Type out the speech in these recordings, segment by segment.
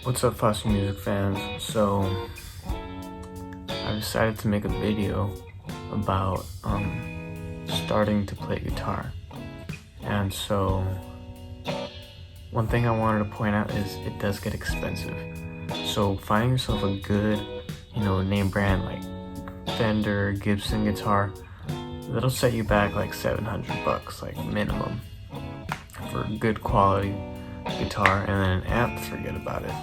What's up, Foster Music fans? So, I decided to make a video about starting to play guitar. And so, one thing I wanted to point out is it does get expensive. So, finding yourself a good, name brand like Fender, Gibson guitar, that'll set you back like $700, like minimum, for good quality guitar. And then an amp, forget about it.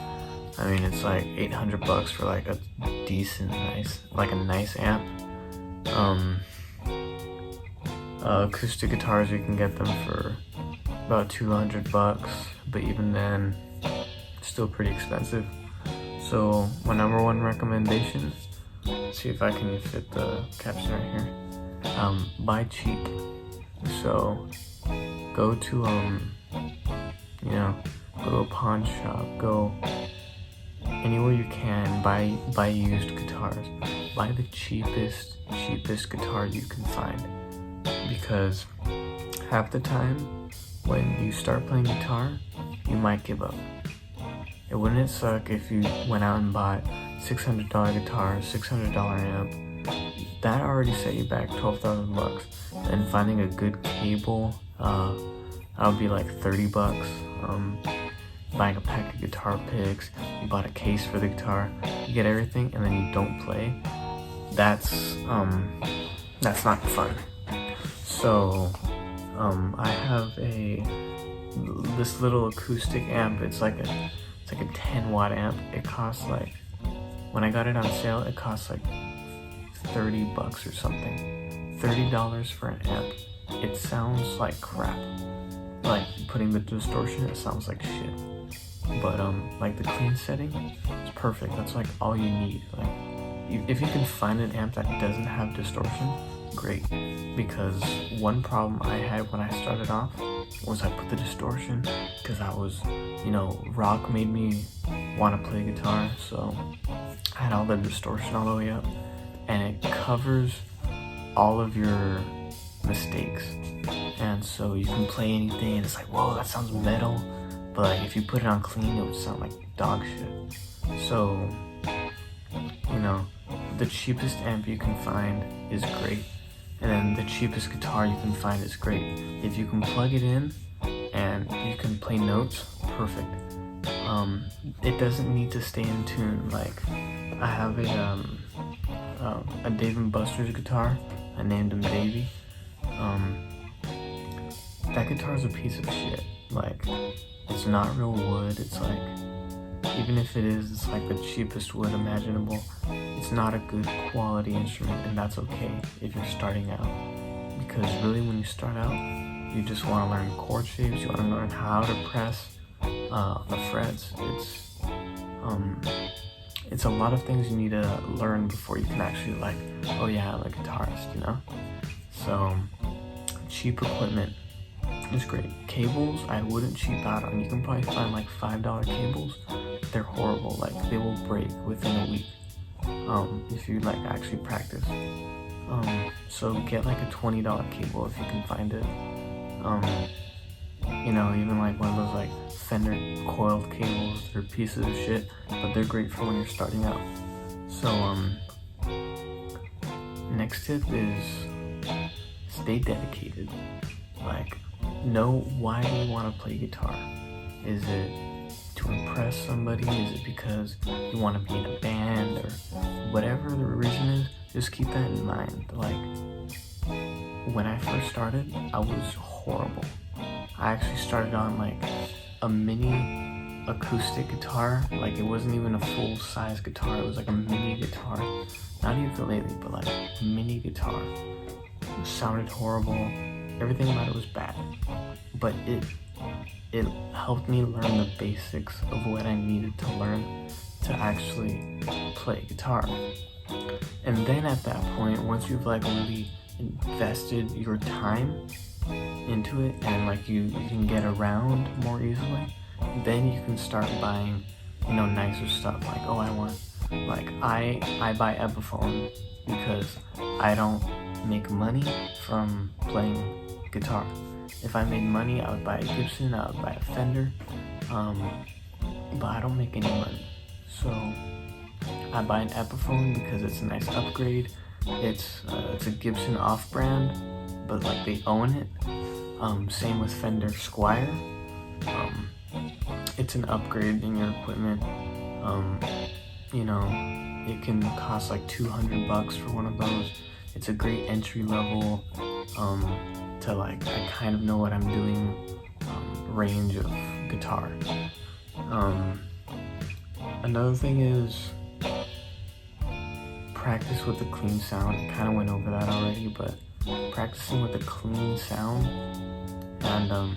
I mean, it's like $800 for like a decent, nice amp. Acoustic guitars, you can get them for about $200, but even then, still pretty expensive. So my number one recommendation, let's see if I can fit the caption right here. Buy cheap. So go to go to a pawn shop, go anywhere you can, buy used guitars. Buy the cheapest guitar you can find, because half the time when you start playing guitar, you might give up. And wouldn't it suck if you went out and bought $600 guitar, $600 amp? That already set you back $12,000. And finding a good cable, that would be like $30. Buying a pack of guitar picks, you bought a case for the guitar, you get everything, and then you don't play. That's not fun. So I have this little acoustic amp. It's like a 10-watt amp. It costs like, when I got it on sale, it cost like $30 or something. $30 for an amp. It sounds like crap. Like, putting the distortion, it sounds like shit. But like the clean setting, it's perfect. That's like all you need. Like, if you can find an amp that doesn't have distortion, great. Because one problem I had when I started off was I put the distortion, because I was, rock made me want to play guitar, so I had all the distortion all the way up, and it covers all of your mistakes. And so you can play anything, and it's like, whoa, that sounds metal. But like, if you put it on clean, it would sound like dog shit. So, the cheapest amp you can find is great. And then the cheapest guitar you can find is great. If you can plug it in and you can play notes, perfect. It doesn't need to stay in tune. Like, I have a Dave & Buster's guitar. I named him Davey. That guitar is a piece of shit. Like, it's not real wood. It's like, even if it is, it's like the cheapest wood imaginable. It's not a good quality instrument, and that's okay if you're starting out. Because really, when you start out, you just want to learn chord shapes. You want to learn how to press the frets. It's a lot of things you need to learn before you can actually, like, oh yeah, I'm a guitarist, So cheap equipment is great. Cables, I wouldn't cheap out on. You can probably find like $5 cables. They're horrible. Like, they will break within a week if you like actually practice. So get like a $20 cable if you can find it. Even like one of those like Fender coiled cables. They're pieces of shit, but they're great for when you're starting out. So next tip is stay dedicated. Like, know why you want to play guitar. Is it to impress somebody? Is it because you want to be in a band? Or whatever the reason is, just keep that in mind. Like, when I first started, I was horrible. I actually started on like a mini acoustic guitar. Like, it wasn't even a full-size guitar. It was like a mini guitar. Not a ukulele, but like a mini guitar. It sounded horrible. Everything about it was bad, but it helped me learn the basics of what I needed to learn to actually play guitar. And then at that point, once you've like really invested your time into it, and like you can get around more easily, then you can start buying nicer stuff. Like, oh, I buy Epiphone because I don't make money from playing guitar. If I made money, I would buy a Gibson, I would buy a Fender, but I don't make any money. So I buy an Epiphone because it's a nice upgrade. It's a Gibson off-brand, but like they own it. Same with Fender Squier. It's an upgrade in your equipment. You know, it can cost like $200 for one of those. It's a great entry level to like, I kind of know what I'm doing range of guitar. Another thing is practice with a clean sound. I kind of went over that already, but practicing with a clean sound and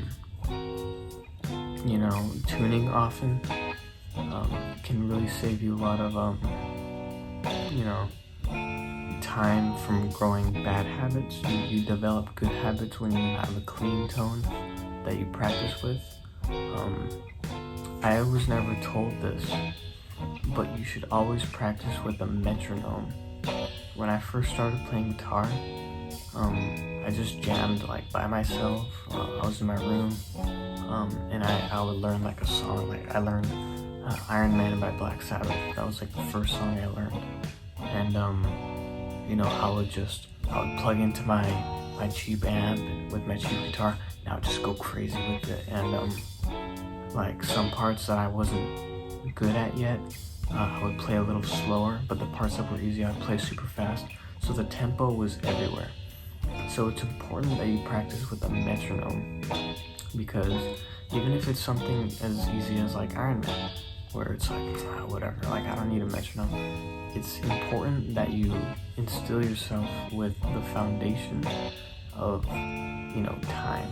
you know, tuning often can really save you a lot of you know, time from growing bad habits. You develop good habits when you have a clean tone that you practice with. I was never told this, but you should always practice with a metronome. When I first started playing guitar, I just jammed like by myself. I was in my room, and I would learn like a song. Like I learned Iron Man by Black Sabbath. That was like the first song I learned. And you know, I would plug into my cheap amp with my cheap guitar, and I would just go crazy with it. And like some parts that I wasn't good at yet, I would play a little slower, but the parts that were easy, I'd play super fast. So the tempo was everywhere. So it's important that you practice with a metronome, because even if it's something as easy as like Iron Man, where it's like, whatever, like I don't need a metronome, it's important that you instill yourself with the foundation of, you know, time,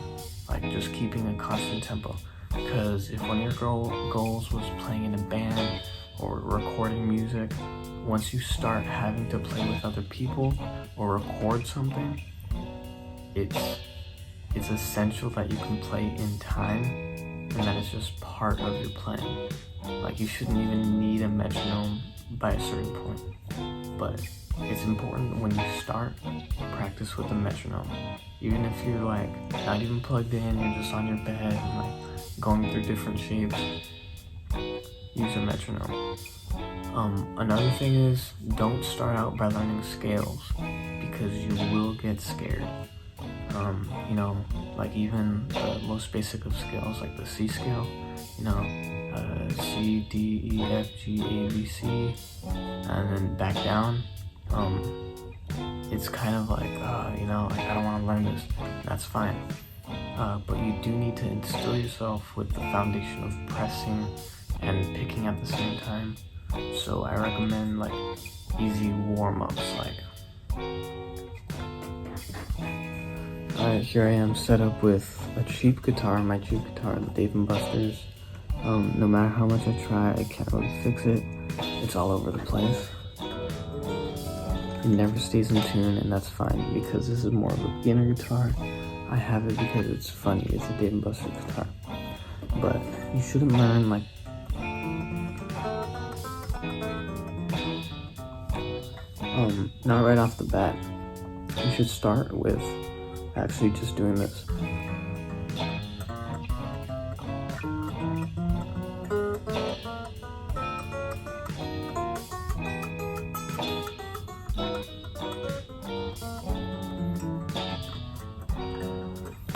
like just keeping a constant tempo. Because if one of your goals was playing in a band or recording music, once you start having to play with other people or record something, it's essential that you can play in time, and that it's just part of your playing. Like you shouldn't even need a metronome by a certain point, but it's important when you start, practice with a metronome. Even if you're like not even plugged in, you're just on your bed and like going through different shapes, use a metronome. Another thing is, don't start out by learning scales, because you will get scared. You know, like even the most basic of scales, like the C scale, you know, C, D, E, F, G, A, B, C, and then back down. It's kind of like, you know, like I don't want to learn this. That's fine. But you do need to instill yourself with the foundation of pressing and picking at the same time. So I recommend like easy warm-ups, like. Alright, here I am set up with a cheap guitar, my cheap guitar, the Dave & Buster's. No matter how much I try, I can't really fix it. It's all over the place. It never stays in tune, and that's fine, because this is more of a beginner guitar. I have it because it's funny, it's a Dave & Buster's guitar. But you shouldn't learn like not right off the bat. You should start with actually just doing this.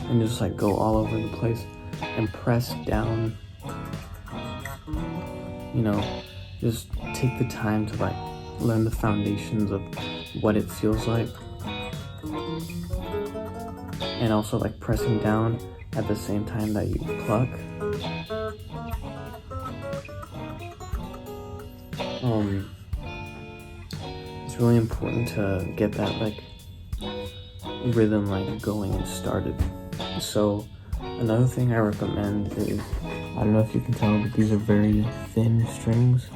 And just like go all over the place and press down, you know, just take the time to like learn the foundations of what it feels like, and also like pressing down at the same time that you pluck. It's really important to get that like rhythm like going and started. So another thing I recommend is, I don't know if you can tell, but these are very thin strings.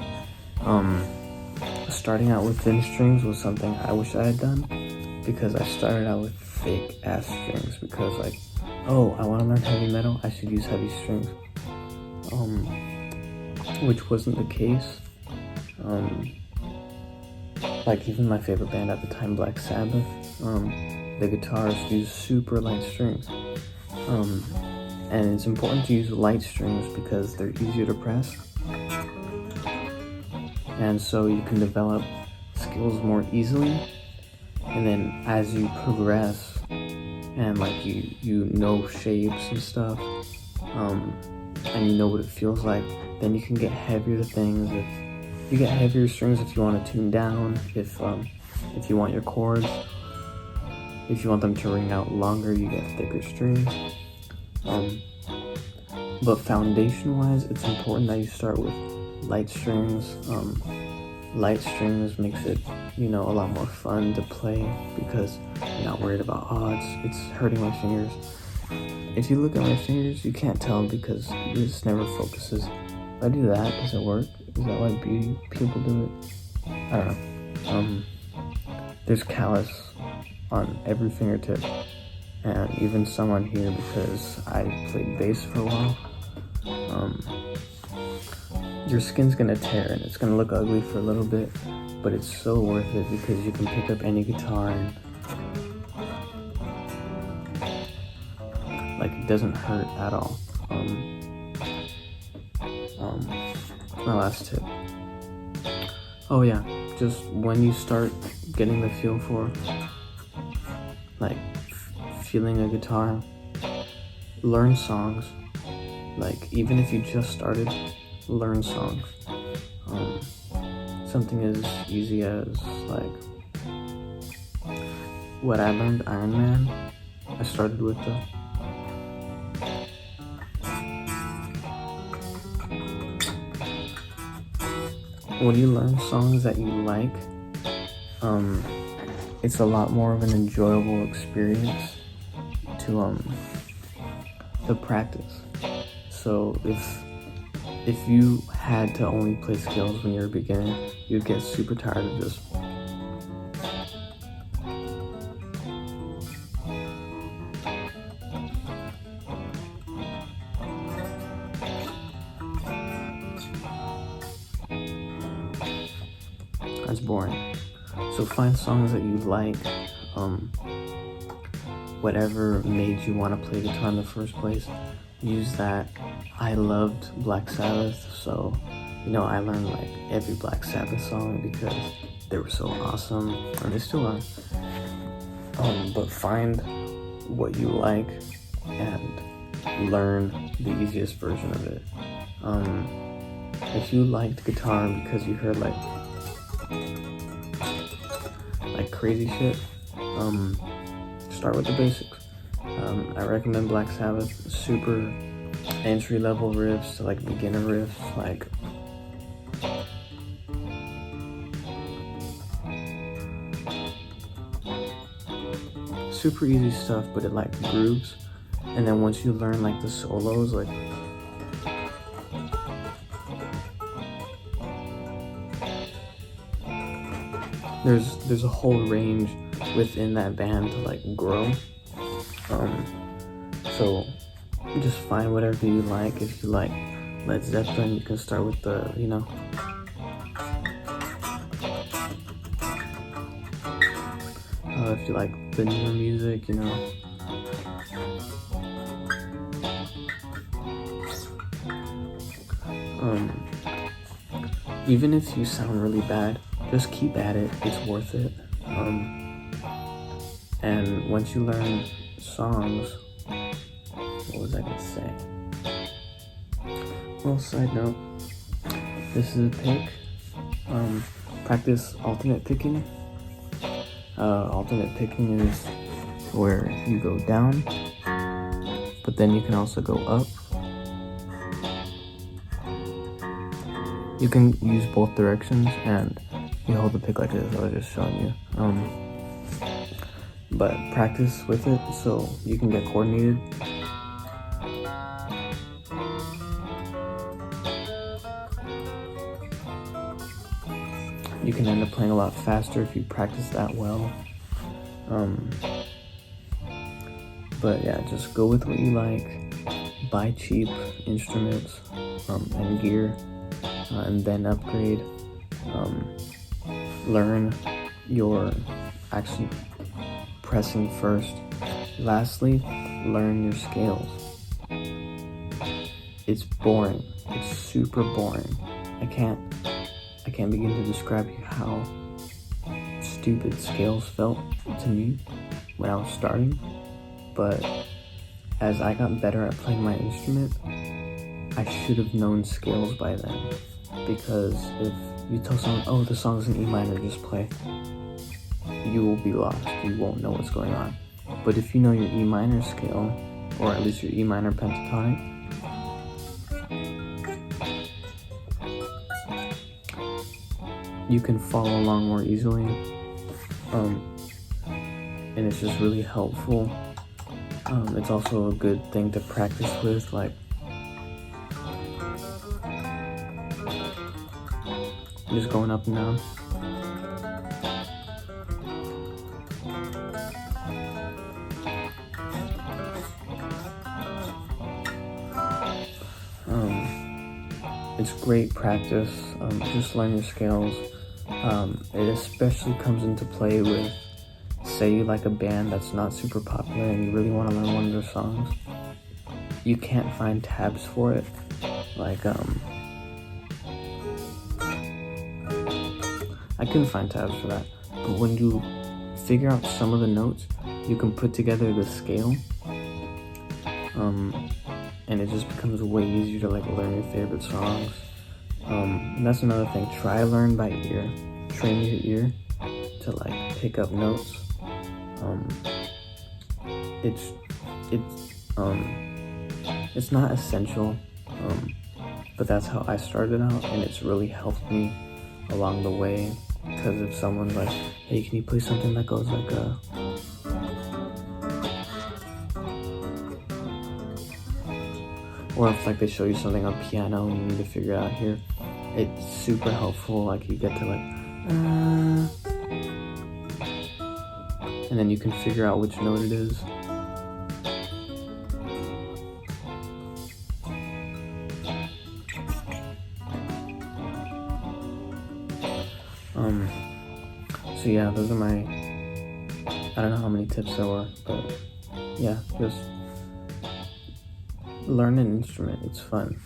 Starting out with thin strings was something I wish I had done, because I started out with fake ass strings, because like, oh, I want to learn heavy metal, I should use heavy strings, which wasn't the case. Like even my favorite band at the time, Black Sabbath, the guitars use super light strings. And it's important to use light strings because they're easier to press, and so you can develop skills more easily. And then as you progress and like you know shapes and stuff, and you know what it feels like, then you can get heavier things. If you get heavier strings, if you want to tune down, if you want your chords, if you want them to ring out longer, you get thicker strings. But foundation wise, it's important that you start with light strings. Light strings makes it, a lot more fun to play because you're not worried about, it's hurting my fingers. If you look at my fingers, you can't tell because it just never focuses. If I do that, does it work? Is that why beauty people do it? I don't know. There's callus on every fingertip, and even some on here because I played bass for a while. Your skin's gonna tear and it's gonna look ugly for a little bit, but it's so worth it because you can pick up any guitar and it doesn't hurt at all. My last tip. Oh yeah, just when you start getting the feel for feeling a guitar, learn songs. Even if you just started, learn songs. Something as easy as what I learned Iron Man. I started with when you learn songs that you like, it's a lot more of an enjoyable experience to practice. So if you had to only play scales when you're a beginner, you'd get super tired of this. That's boring. So find songs that you like, whatever made you want to play guitar in the first place. Use that. I loved Black Sabbath, so I learned every Black Sabbath song because they were so awesome, and they still are. But find what you like and learn the easiest version of it. If you liked guitar because you heard crazy shit, start with the basics. I recommend Black Sabbath. Super entry-level riffs to beginner riffs, super easy stuff, but it grooves. And then once you learn the solos, there's a whole range within that band to grow. So just find whatever you like. If you like Led Zeppelin, you can start with the if you like the newer music, even if you sound really bad, just keep at it. It's worth it. And once you learn songs, what was I gonna say? Well, side note, this is a pick. Practice alternate picking. Alternate picking is where you go down, but then you can also go up. You can use both directions, and you hold the pick like this. I was just showing you. But practice with it so you can get coordinated. You can end up playing a lot faster if you practice that well. But yeah, just go with what you like. Buy cheap instruments and gear, and then upgrade. Learn your actually pressing first. Lastly, learn your scales. it's boring. It's super boring. I can't begin to describe you how stupid scales felt to me when I was starting. But as I got better at playing my instrument, I should have known scales by then. Because if you tell someone, oh, the song's in E minor, just play, you will be lost. You won't know what's going on. But if you know your E minor scale, or at least your E minor pentatonic, you can follow along more easily. And it's just really helpful. It's also a good thing to practice with, like just going up and down. It's great practice. Just learn your scales. It especially comes into play with, say you like a band that's not super popular and you really want to learn one of their songs. You can't find tabs for it. Like, I couldn't find tabs for that. But when you figure out some of the notes, you can put together the scale. And it just becomes way easier to like learn your favorite songs. And that's another thing. Try learn by ear. Train your ear to like pick up notes. It's not essential, but that's how I started out, and it's really helped me along the way. Because if someone's like, hey, can you play something that goes like a, or if like they show you something on piano and you need to figure it out here, it's super helpful. Like you get to like, and then you can figure out which note it is. So yeah, those are my, I don't know how many tips there were, but yeah, just learn an instrument. It's fun.